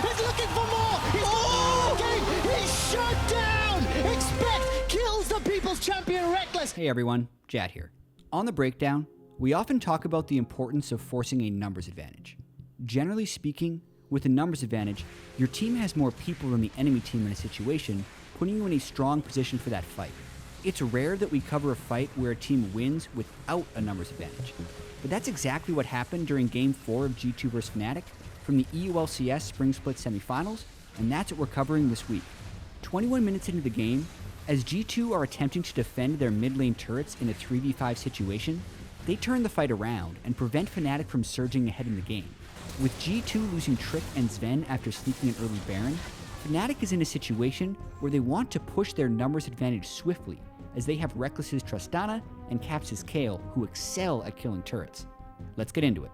He's looking for more. He's shut down. Expect kills the People's Champion Reckless. Hey everyone, Jatt here. On the breakdown, we often talk about the importance of forcing a numbers advantage. Generally speaking, with a numbers advantage, your team has more people than the enemy team in a situation, putting you in a strong position for that fight. It's rare that we cover a fight where a team wins without a numbers advantage. But that's exactly what happened during Game 4 of G2 vs Fnatic from the EU LCS Spring Split Semifinals, and that's what we're covering this week. 21 minutes into the game, as G2 are attempting to defend their mid lane turrets in a 3v5 situation, they turn the fight around and prevent Fnatic from surging ahead in the game. With G2 losing Trick and Sven after sneaking an early Baron, Fnatic is in a situation where they want to push their numbers advantage swiftly, as they have Reckless's Tristana and Caps' Kayle, who excel at killing turrets. Let's get into it.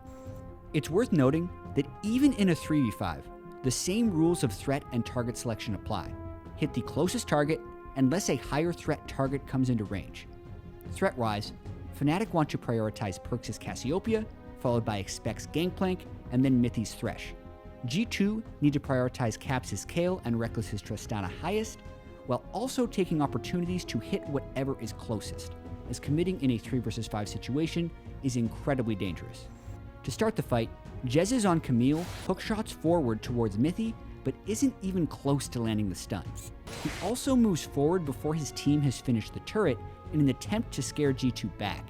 It's worth noting that even in a 3v5, the same rules of threat and target selection apply. Hit the closest target unless a higher threat target comes into range. Threat-wise, Fnatic want to prioritize Perkz' Cassiopeia, followed by Expect's Gangplank, and then Mithy's Thresh. G2 need to prioritize Caps' Kayle and Reckless's Tristana highest, while also taking opportunities to hit whatever is closest, as committing in a 3 vs 5 situation is incredibly dangerous. To start the fight, Jez is on Camille, hook shots forward towards Mithy, but isn't even close to landing the stun. He also moves forward before his team has finished the turret in an attempt to scare G2 back.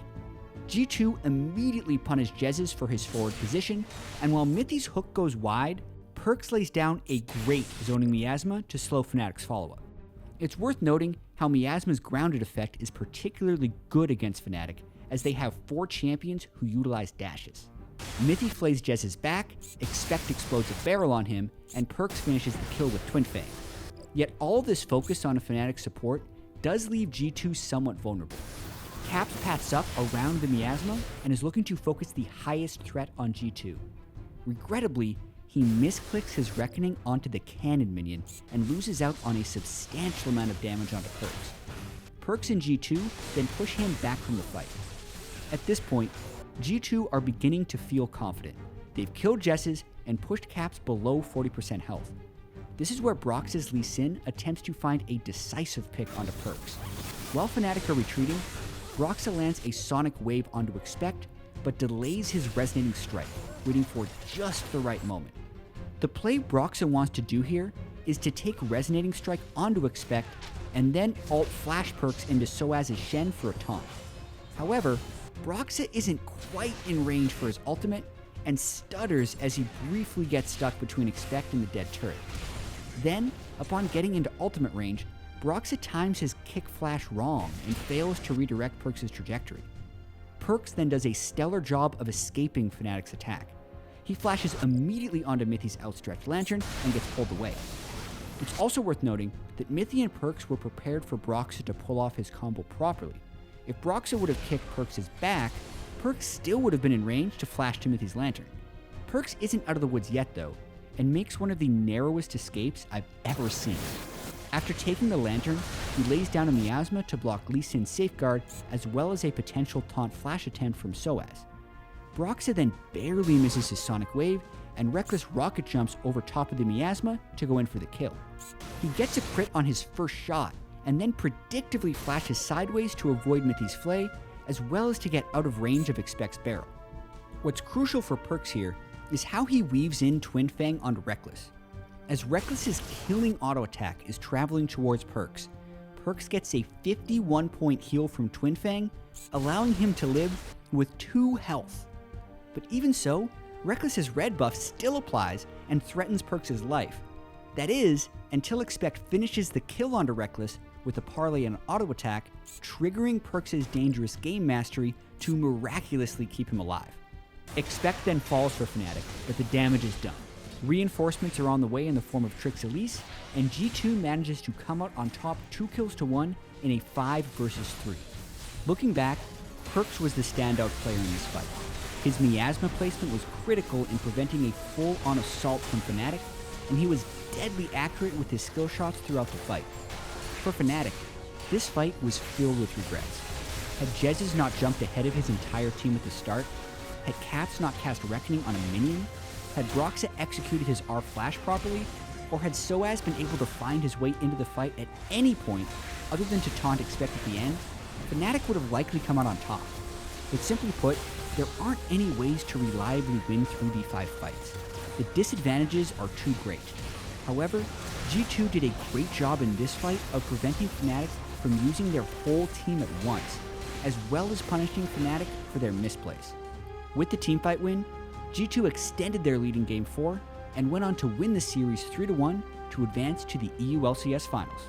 G2 immediately punished Jez's for his forward position, and while Mithy's hook goes wide, Perkz lays down a great zoning miasma to slow Fnatic's follow-up. It's worth noting how miasma's grounded effect is particularly good against Fnatic, as they have 4 champions who utilize dashes. Mithy flays Jez's back, Expect explodes a barrel on him, and Perkz finishes the kill with Twin Fang. Yet all this focus on a Fnatic support does leave G2 somewhat vulnerable. Caps paths up around the miasma and is looking to focus the highest threat on G2. Regrettably, he misclicks his Reckoning onto the cannon minion and loses out on a substantial amount of damage onto Perkz. Perkz and G2 then push him back from the fight. At this point, G2 are beginning to feel confident. They've killed Jess's and pushed Caps below 40% health. This is where Brox's Lee Sin attempts to find a decisive pick onto Perkz. While Fnatic are retreating, Broxa lands a Sonic Wave onto Expect, but delays his Resonating Strike, waiting for just the right moment. The play Broxa wants to do here is to take Resonating Strike onto Expect, and then ult flash Perkz into Soaz's Shen for a taunt. However, Broxa isn't quite in range for his ultimate, and stutters as he briefly gets stuck between Expect and the dead turret. Then, upon getting into ultimate range, Broxa times his kick flash wrong and fails to redirect Perkz' trajectory. Perkz then does a stellar job of escaping Fnatic's attack. He flashes immediately onto Mithy's outstretched lantern and gets pulled away. It's also worth noting that Mithy and Perkz were prepared for Broxa to pull off his combo properly. If Broxa would have kicked Perkz' back, Perkz still would have been in range to flash to Mithy's lantern. Perkz isn't out of the woods yet though, and makes one of the narrowest escapes I've ever seen. After taking the lantern, he lays down a miasma to block Lee Sin's safeguard, as well as a potential taunt flash attempt from Soaz. Broxa then barely misses his Sonic Wave, and Reckless rocket jumps over top of the miasma to go in for the kill. He gets a crit on his first shot, and then predictably flashes sideways to avoid Mithy's Flay, as well as to get out of range of Expect's barrel. What's crucial for Perkz here is how he weaves in Twin Fang onto Reckless. As Reckless's killing auto attack is traveling towards Perkz, Perkz gets a 51 point heal from Twin Fang, allowing him to live with 2 health. But even so, Reckless's red buff still applies and threatens Perkz' life. That is, until Expect finishes the kill onto Reckless with a parlay and auto attack, triggering Perkz' dangerous game mastery to miraculously keep him alive. Expect then falls for Fnatic, but the damage is done. Reinforcements are on the way in the form of Trix Elise, and G2 manages to come out on top 2 kills to 1 in a 5 vs 3. Looking back, Perkz was the standout player in this fight. His miasma placement was critical in preventing a full-on assault from Fnatic, and he was deadly accurate with his skill shots throughout the fight. For Fnatic, this fight was filled with regrets. Had Jez not jumped ahead of his entire team at the start, had Caps not cast Reckoning on a minion, Had Broxa executed his R flash properly, or had Soaz been able to find his way into the fight at any point other than to taunt expect at the end, Fnatic would have likely come out on top. But simply put, there aren't any ways to reliably win 3v5 fights. The disadvantages are too great. However, G2 did a great job in this fight of preventing Fnatic from using their whole team at once, as well as punishing Fnatic for their misplays. With the teamfight win, G2 extended their lead in Game 4 and went on to win the series 3-1 to advance to the EU LCS Finals.